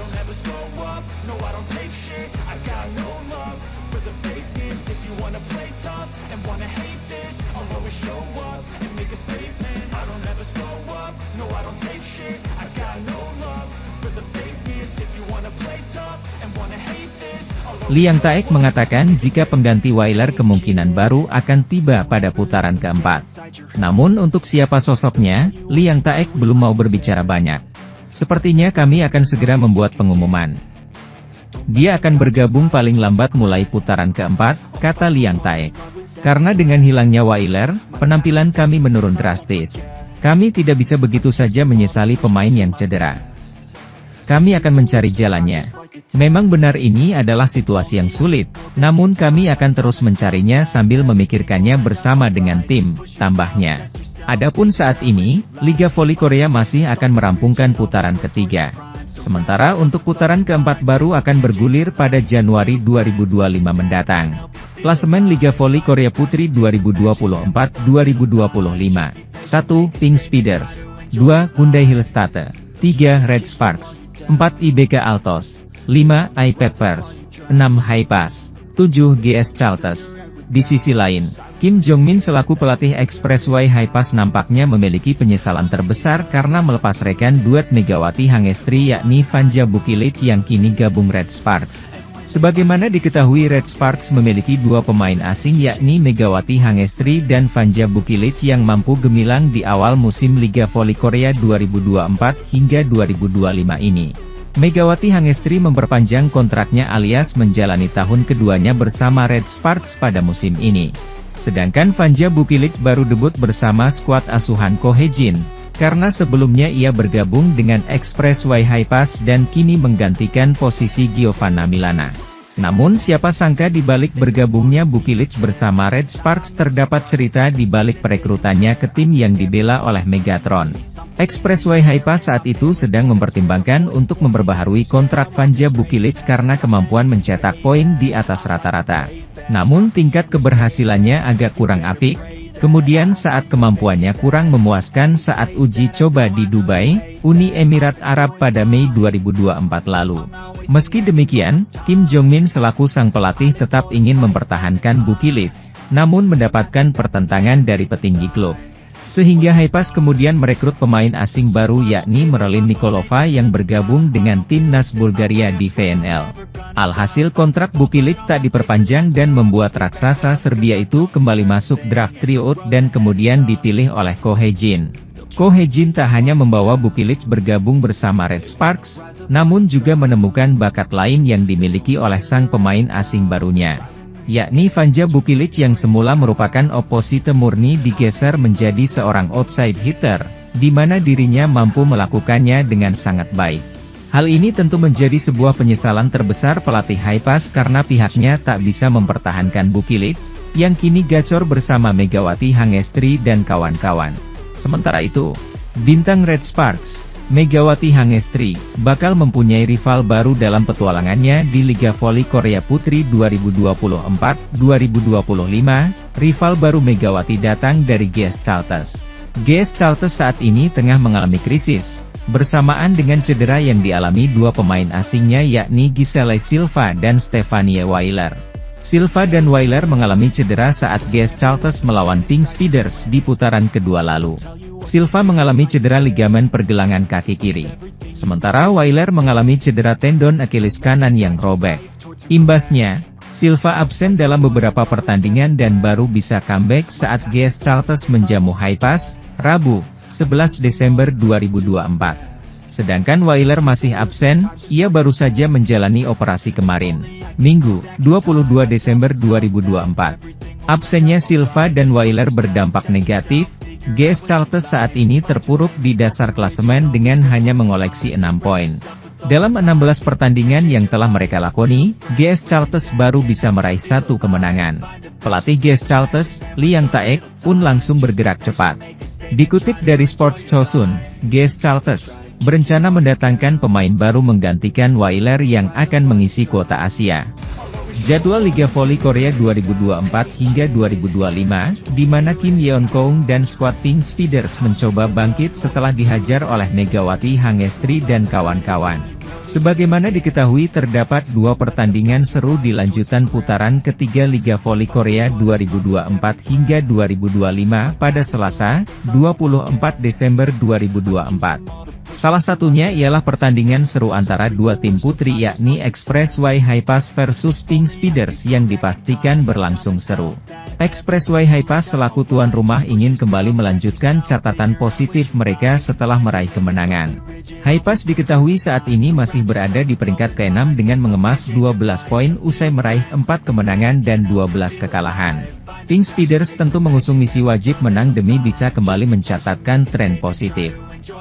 don't ever slow up, no I don't take shit, I got no love for the fakeness. If you wanna play tough and wanna hate this, I'll always show up and make a statement. I don't ever slow up, no I don't take shit, I got no love for the fakeness. If you wanna play tough and wanna hate this, I'll always Liang Taek mengatakan jika pengganti Weiler kemungkinan baru akan tiba pada putaran keempat. Namun untuk siapa sosoknya, Liang Taek belum mau berbicara banyak. Sepertinya kami akan segera membuat pengumuman. Dia akan bergabung paling lambat mulai putaran keempat, kata Liang Taek. Karena dengan hilangnya Weiler, penampilan kami menurun drastis. Kami tidak bisa begitu saja menyesali pemain yang cedera. Kami akan mencari jalannya. Memang benar ini adalah situasi yang sulit, namun kami akan terus mencarinya sambil memikirkannya bersama dengan tim, tambahnya. Adapun saat ini, Liga Voli Korea masih akan merampungkan putaran ketiga. Sementara untuk putaran keempat baru akan bergulir pada Januari 2025 mendatang. Klasemen Liga Voli Korea Putri 2024-2025. 1. Pink Speeders. 2. Hyundai Hillstatte. 3. Red Sparks. 4. IBK Altos. 5. iPeppers. 6. Highpass. 7. GS Chalters. Di sisi lain, Kim Jong-min selaku pelatih Expressway Highpass nampaknya memiliki penyesalan terbesar karena melepas rekan duet Megawati Hangestri yakni Vanja Bukilic yang kini gabung Red Sparks. Sebagaimana diketahui Red Sparks memiliki dua pemain asing yakni Megawati Hangestri dan Vanja Bukilic yang mampu gemilang di awal musim Liga Voli Korea 2024 hingga 2025 ini. Megawati Hangestri memperpanjang kontraknya alias menjalani tahun keduanya bersama Red Sparks pada musim ini. Sedangkan Vanja Bukilic baru debut bersama skuad asuhan Ko Hae-jin, karena sebelumnya ia bergabung dengan Expressway Highpass dan kini menggantikan posisi Giovanna Milana. Namun siapa sangka di balik bergabungnya Bukilic bersama Red Sparks terdapat cerita di balik perekrutannya ke tim yang dibela oleh Megatron. Expressway Highpass saat itu sedang mempertimbangkan untuk memperbaharui kontrak Vanja Bukilic karena kemampuan mencetak poin di atas rata-rata. Namun tingkat keberhasilannya agak kurang apik. Kemudian saat kemampuannya kurang memuaskan saat uji coba di Dubai, Uni Emirat Arab pada Mei 2024 lalu. Meski demikian, Kim Jong-min selaku sang pelatih tetap ingin mempertahankan Bukilic, namun mendapatkan pertentangan dari petinggi klub. Sehingga Highpass kemudian merekrut pemain asing baru yakni Merlin Nikolova yang bergabung dengan timnas Bulgaria di VNL. Alhasil kontrak Bukilic tak diperpanjang dan membuat raksasa Serbia itu kembali masuk draft tryout dan kemudian dipilih oleh Ko Hae-jin. Ko Hae-jin tak hanya membawa Bukilic bergabung bersama Red Sparks, namun juga menemukan bakat lain yang dimiliki oleh sang pemain asing barunya, yakni Vanja Bukilic yang semula merupakan oposite murni digeser menjadi seorang outside hitter, di mana dirinya mampu melakukannya dengan sangat baik. Hal ini tentu menjadi sebuah penyesalan terbesar pelatih Highpass karena pihaknya tak bisa mempertahankan Bukilic, yang kini gacor bersama Megawati Hangestri dan kawan-kawan. Sementara itu, bintang Red Sparks, Megawati Hangestri, bakal mempunyai rival baru dalam petualangannya di Liga Voli Korea Putri 2024-2025, rival baru Megawati datang dari GS Chalters. GS Chalters saat ini tengah mengalami krisis, bersamaan dengan cedera yang dialami dua pemain asingnya yakni Giselle Silva dan Stefanie Weiler. Silva dan Weiler mengalami cedera saat GS Chalters melawan Pink Speeders di putaran kedua lalu. Silva mengalami cedera ligamen pergelangan kaki kiri. Sementara Weiler mengalami cedera tendon Achilles kanan yang robek. Imbasnya, Silva absen dalam beberapa pertandingan dan baru bisa comeback saat GS Chalters menjamu Highpass, Rabu, 11 Desember 2024. Sedangkan Weiler masih absen, ia baru saja menjalani operasi kemarin, Minggu, 22 Desember 2024. Absennya Silva dan Weiler berdampak negatif. GS Chalters saat ini terpuruk di dasar klasemen dengan hanya mengoleksi 6 poin. Dalam 16 pertandingan yang telah mereka lakoni, GS Chalters baru bisa meraih 1 kemenangan. Pelatih GS Chalters, Liang Taek, pun langsung bergerak cepat. Dikutip dari Sports Chosun, GS Chalters berencana mendatangkan pemain baru menggantikan Weiler yang akan mengisi kuota Asia. Jadwal Liga Voli Korea 2024 hingga 2025, di mana Kim Yeon-kong dan skuad Pink Speeders mencoba bangkit setelah dihajar oleh Megawati Hangestri dan kawan-kawan. Sebagaimana diketahui terdapat dua pertandingan seru di lanjutan putaran ketiga Liga Voli Korea 2024 hingga 2025 pada Selasa, 24 Desember 2024. Salah satunya ialah pertandingan seru antara dua tim putri yakni Expressway Highpass versus Pink Speeders yang dipastikan berlangsung seru. Expressway Highpass selaku tuan rumah ingin kembali melanjutkan catatan positif mereka setelah meraih kemenangan. Highpass diketahui saat ini masih berada di peringkat ke-6 dengan mengemas 12 poin usai meraih 4 kemenangan dan 12 kekalahan. Pink Speeders tentu mengusung misi wajib menang demi bisa kembali mencatatkan tren positif.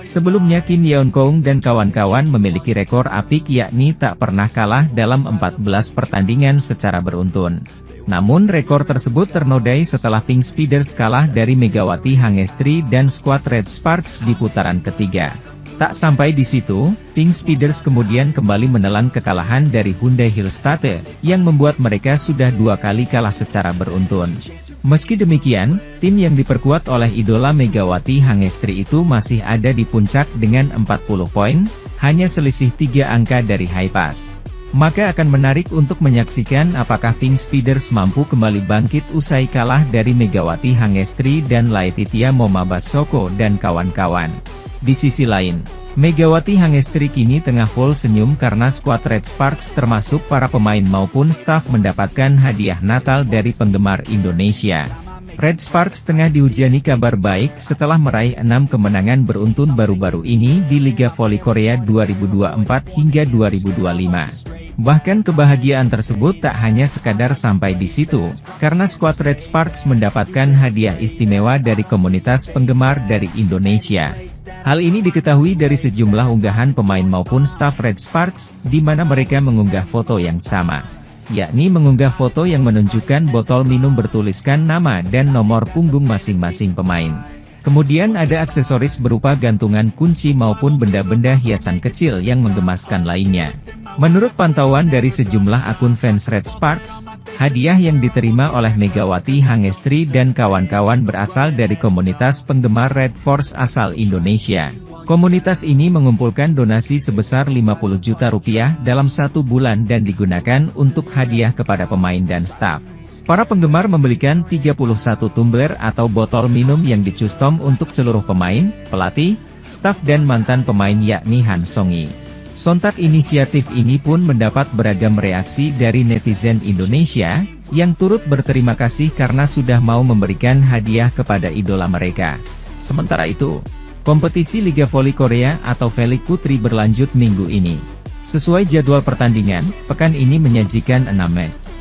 Sebelumnya Kim Yeon-keung dan kawan-kawan memiliki rekor apik yakni tak pernah kalah dalam 14 pertandingan secara beruntun. Namun rekor tersebut ternodai setelah Pink Speeders kalah dari Megawati Hangestri dan skuad Red Sparks di putaran ketiga. Tak sampai di situ, Pink Speeders kemudian kembali menelan kekalahan dari Hyundai Hillstatte, yang membuat mereka sudah 2 kali kalah secara beruntun. Meski demikian, tim yang diperkuat oleh idola Megawati Hangestri itu masih ada di puncak dengan 40 poin, hanya selisih 3 angka dari Highpass. Maka akan menarik untuk menyaksikan apakah Pink Speeders mampu kembali bangkit usai kalah dari Megawati Hangestri dan Laetitia Momabasoko dan kawan-kawan. Di sisi lain, Megawati Hangestri kini tengah full senyum karena skuad Red Sparks termasuk para pemain maupun staf mendapatkan hadiah Natal dari penggemar Indonesia. Red Sparks tengah dihujani kabar baik setelah meraih 6 kemenangan beruntun baru-baru ini di Liga Voli Korea 2024 hingga 2025. Bahkan kebahagiaan tersebut tak hanya sekadar sampai di situ, karena skuad Red Sparks mendapatkan hadiah istimewa dari komunitas penggemar dari Indonesia. Hal ini diketahui dari sejumlah unggahan pemain maupun staf Red Sparks, di mana mereka mengunggah foto yang sama. Yakni mengunggah foto yang menunjukkan botol minum bertuliskan nama dan nomor punggung masing-masing pemain. Kemudian ada aksesoris berupa gantungan kunci maupun benda-benda hiasan kecil yang menggemaskan lainnya. Menurut pantauan dari sejumlah akun fans Red Sparks, hadiah yang diterima oleh Megawati Hangestri dan kawan-kawan berasal dari komunitas penggemar Red Force asal Indonesia. Komunitas ini mengumpulkan donasi sebesar 50 juta rupiah dalam 1 bulan dan digunakan untuk hadiah kepada pemain dan staf. Para penggemar membelikan 31 tumbler atau botol minum yang dicustom untuk seluruh pemain, pelatih, staf dan mantan pemain yakni Han Song-yi. Sontak inisiatif ini pun mendapat beragam reaksi dari netizen Indonesia, yang turut berterima kasih karena sudah mau memberikan hadiah kepada idola mereka. Sementara itu, kompetisi Liga Voli Korea atau V-League Putri berlanjut minggu ini. Sesuai jadwal pertandingan, pekan ini menyajikan 6 match.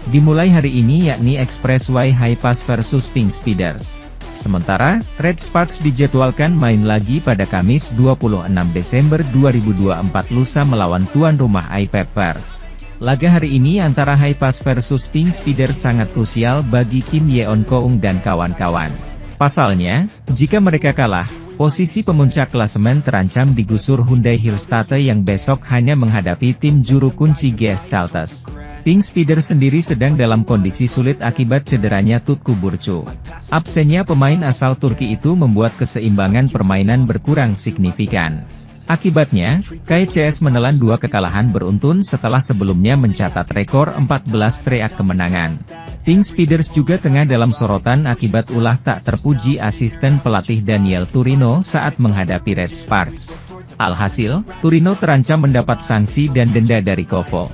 Dimulai hari ini yakni Expressway Highpass versus Pink Speeders. Sementara, Red Sparks dijadwalkan main lagi pada Kamis 26 Desember 2024 lusa melawan tuan rumah iPeppers. Laga hari ini antara Highpass versus Pink Speeders sangat krusial bagi Kim Yeon-keung dan kawan-kawan. Pasalnya, jika mereka kalah, posisi pemuncak klasemen terancam digusur Hyundai Hillstatte yang besok hanya menghadapi tim juru kunci GS Chalters. Pink Speeders sendiri sedang dalam kondisi sulit akibat cederanya Tutku Burcu. Absennya pemain asal Turki itu membuat keseimbangan permainan berkurang signifikan. Akibatnya, KCS menelan 2 kekalahan beruntun setelah sebelumnya mencatat rekor 14 streak kemenangan. Pink Speeders juga tengah dalam sorotan akibat ulah tak terpuji asisten pelatih Daniel Turino saat menghadapi Red Sparks. Alhasil, Turino terancam mendapat sanksi dan denda dari KOFO.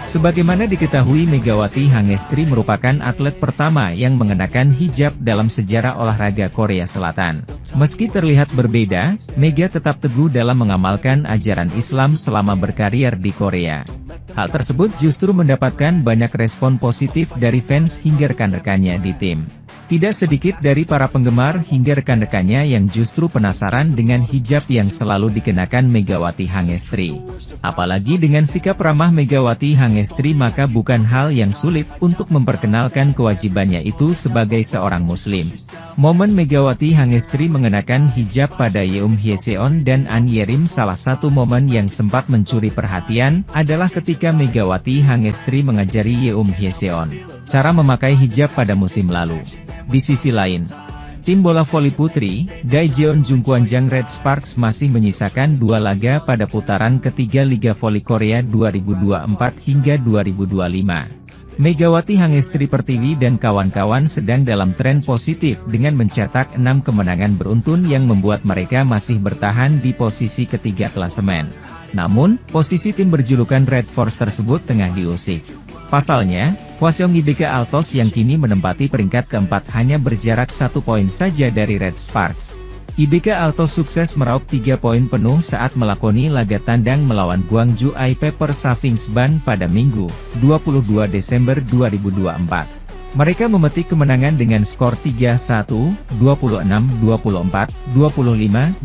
Sebagaimana diketahui Megawati Hangestri merupakan atlet pertama yang mengenakan hijab dalam sejarah olahraga Korea Selatan. Meski terlihat berbeda, Mega tetap teguh dalam mengamalkan ajaran Islam selama berkarir di Korea. Hal tersebut justru mendapatkan banyak respon positif dari fans hingga rekan-rekannya di tim. Tidak sedikit dari para penggemar hingga rekan-rekannya yang justru penasaran dengan hijab yang selalu dikenakan Megawati Hangestri. Apalagi dengan sikap ramah Megawati Hangestri maka bukan hal yang sulit untuk memperkenalkan kewajibannya itu sebagai seorang muslim. Momen Megawati Hangestri mengenakan hijab pada Yeum Hyeseon dan An Yerim salah satu momen yang sempat mencuri perhatian adalah ketika Megawati Hangestri mengajari Yeum Hyeseon cara memakai hijab pada musim lalu. Di sisi lain, Tim bola voli putri, Daejeon Jungkwanjang Red Sparks masih menyisakan 2 laga pada putaran ketiga Liga Voli Korea 2024 hingga 2025. Megawati Hangestri Pertiwi dan kawan-kawan sedang dalam tren positif dengan mencetak 6 kemenangan beruntun yang membuat mereka masih bertahan di posisi ketiga klasemen. Namun, posisi tim berjulukan Red Force tersebut tengah diusik. Pasalnya, Hwaseong IBK Altos yang kini menempati peringkat keempat hanya berjarak 1 poin saja dari Red Sparks. IBK Altos sukses meraup 3 poin penuh saat melakoni laga tandang melawan Gwangju I-Pepper Savings Ban pada Minggu, 22 Desember 2024. Mereka memetik kemenangan dengan skor 3-1, 26-24, 25-22,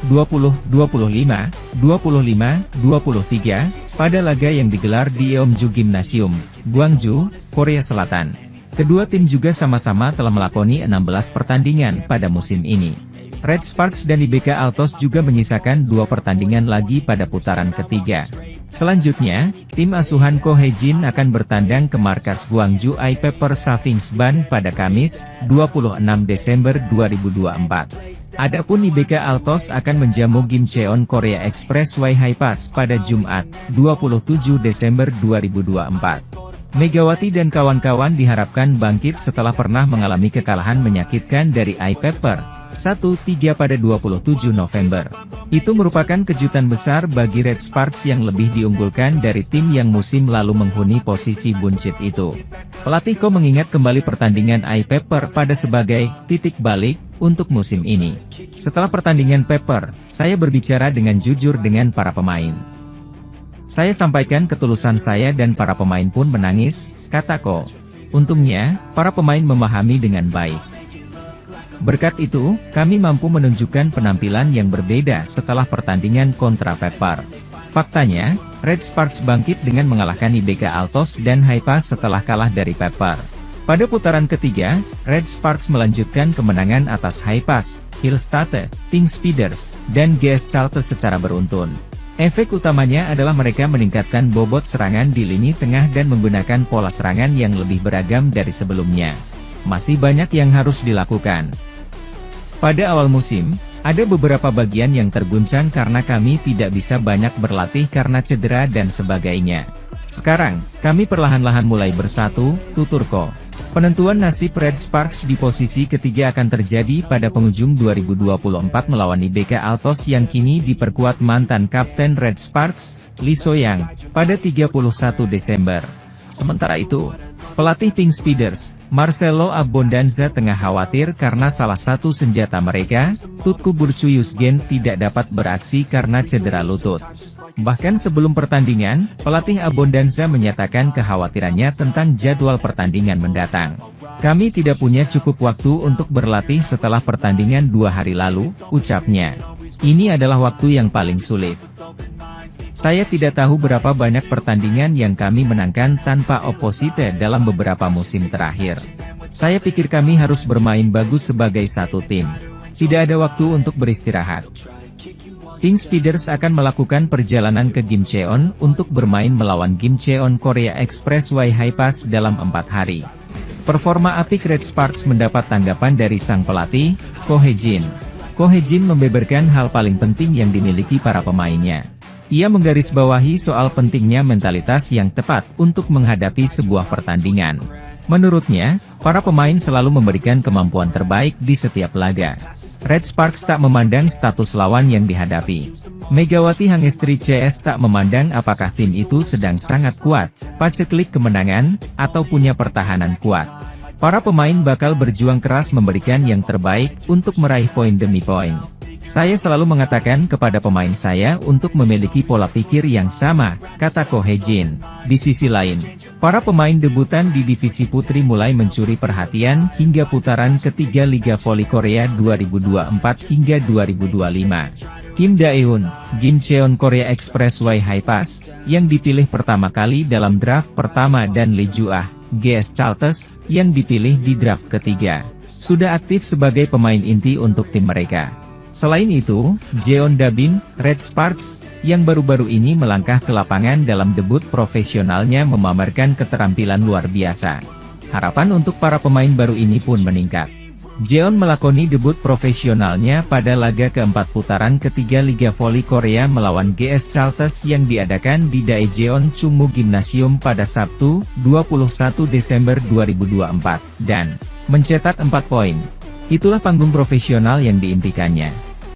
20-25, 25-23, pada laga yang digelar di Yeomju Gymnasium, Gwangju, Korea Selatan. Kedua tim juga sama-sama telah melakoni 16 pertandingan pada musim ini. Red Sparks dan IBK Altos juga menyisakan 2 pertandingan lagi pada putaran ketiga. Selanjutnya, tim asuhan Ko Hae-jin akan bertandang ke markas Gwangju I-Pepper Savings Ban pada Kamis, 26 Desember 2024. Adapun IBK Altos akan menjamu Gimcheon Korea Expressway Hi-Pass pada Jumat, 27 Desember 2024. Megawati dan kawan-kawan diharapkan bangkit setelah pernah mengalami kekalahan menyakitkan dari I-Pepper 1-3 pada 27 November. Itu merupakan kejutan besar bagi Red Sparks yang lebih diunggulkan dari tim yang musim lalu menghuni posisi buncit itu. Pelatih Ko mengingat kembali pertandingan I-Pepper pada sebagai titik balik untuk musim ini. Setelah pertandingan Pepper, saya berbicara dengan jujur dengan para pemain. Saya sampaikan ketulusan saya dan para pemain pun menangis, kata Ko. Untungnya, para pemain memahami dengan baik. Berkat itu, kami mampu menunjukkan penampilan yang berbeda setelah pertandingan kontra Pepper. Faktanya, Red Sparks bangkit dengan mengalahkan IBK Altos dan Hi-Pass setelah kalah dari Pepper. Pada putaran ketiga, Red Sparks melanjutkan kemenangan atas Hi-Pass, Hillstate, Pink Speeders, dan GS Chalters secara beruntun. Efek utamanya adalah mereka meningkatkan bobot serangan di lini tengah dan menggunakan pola serangan yang lebih beragam dari sebelumnya. Masih banyak yang harus dilakukan. Pada awal musim, ada beberapa bagian yang terguncang karena kami tidak bisa banyak berlatih karena cedera dan sebagainya. Sekarang, kami perlahan-lahan mulai bersatu, tutur Ko. Penentuan nasib Red Sparks di posisi ketiga akan terjadi pada penghujung 2024 melawan IBK Altos yang kini diperkuat mantan Kapten Red Sparks, Lee So-young, pada 31 Desember. Sementara itu, pelatih Pink Speeders, Marcelo Abondanza tengah khawatir karena salah satu senjata mereka, Tutku Burcuyusgen tidak dapat beraksi karena cedera lutut. Bahkan sebelum pertandingan, pelatih Abondanza menyatakan kekhawatirannya tentang jadwal pertandingan mendatang. Kami tidak punya cukup waktu untuk berlatih setelah pertandingan 2 hari lalu, ucapnya. Ini adalah waktu yang paling sulit. Saya tidak tahu berapa banyak pertandingan yang kami menangkan tanpa oposite dalam beberapa musim terakhir. Saya pikir kami harus bermain bagus sebagai satu tim. Tidak ada waktu untuk beristirahat. Pink Speeders akan melakukan perjalanan ke Gimcheon untuk bermain melawan Gimcheon Korea Expressway Hi-Pass dalam 4 hari. Performa apik Red Sparks mendapat tanggapan dari sang pelatih, Ko Hae-jin. Ko Hae-jin membeberkan hal paling penting yang dimiliki para pemainnya. Ia menggarisbawahi soal pentingnya mentalitas yang tepat untuk menghadapi sebuah pertandingan. Menurutnya, para pemain selalu memberikan kemampuan terbaik di setiap laga. Red Sparks tak memandang status lawan yang dihadapi. Megawati Hangestri CS tak memandang apakah tim itu sedang sangat kuat, paceklik kemenangan, atau punya pertahanan kuat. Para pemain bakal berjuang keras memberikan yang terbaik untuk meraih poin demi poin. Saya selalu mengatakan kepada pemain saya untuk memiliki pola pikir yang sama, kata Ko Hae-jin. Di sisi lain, para pemain debutan di divisi putri mulai mencuri perhatian hingga putaran ketiga Liga Voli Korea 2024 hingga 2025. Kim Dae-hun, Gimcheon Korea Expressway Hi-Pass, yang dipilih pertama kali dalam draft pertama dan Lee Ju-ah, GS Chalters, yang dipilih di draft ketiga, sudah aktif sebagai pemain inti untuk tim mereka. Selain itu, Jeon Da-bin, Red Sparks, yang baru-baru ini melangkah ke lapangan dalam debut profesionalnya memamerkan keterampilan luar biasa. Harapan untuk para pemain baru ini pun meningkat. Jeon melakoni debut profesionalnya pada laga keempat putaran ketiga Liga Voli Korea melawan GS Chalters yang diadakan di Daejeon Chungmu Gymnasium pada Sabtu, 21 Desember 2024, dan mencetak 4 poin. Itulah panggung profesional yang diimpikannya.